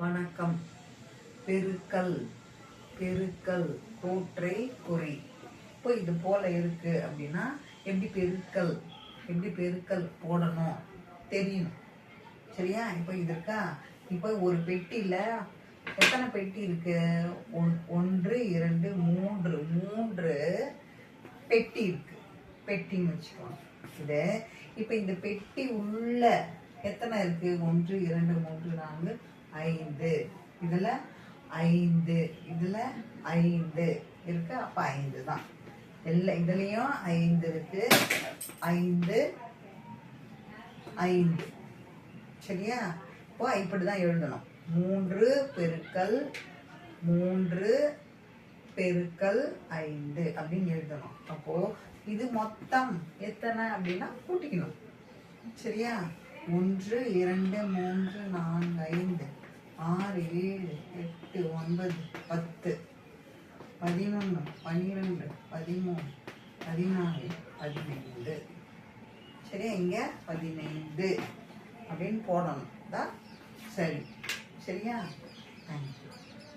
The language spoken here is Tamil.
வணக்கம். பெருக்கல் பெருக்கல் கூற்றை குறி. இப்போ இது போல இருக்கு அப்படின்னா எப்படி பெருக்கல் போடணும் தெரியணும். சரியா? இப்போ இது இருக்கா? இப்போ ஒரு பெட்டியில் எத்தனை பெட்டி இருக்கு? 1 2 3 பெட்டி இருக்கு. பெட்டின்னு வச்சுக்கோங்க. இது இப்போ இந்த பெட்டி உள்ள எத்தனை இருக்கு? 1 2 3 4 5. இதுல 5, இதுல 5 இருக்கு. அப்ப 5 தான். இதுலயும் 5 இருக்கு. 5 5. சரியா? இப்போ இப்படிதான் எழுதணும். 3 பெருக்கல் 3 பெருக்கல் 5 அப்படின்னு எழுதணும். அப்போ இது மொத்தம் எத்தனை அப்படின்னா கூட்டிக்கணும். சரியா? 1 2 3 4 5 6 7 8 9 10 11 12 13 14 15. சரியா? இங்க 15 அப்படின்னு போடணும் தான். சரி. சரியா? தேங்க்யூ.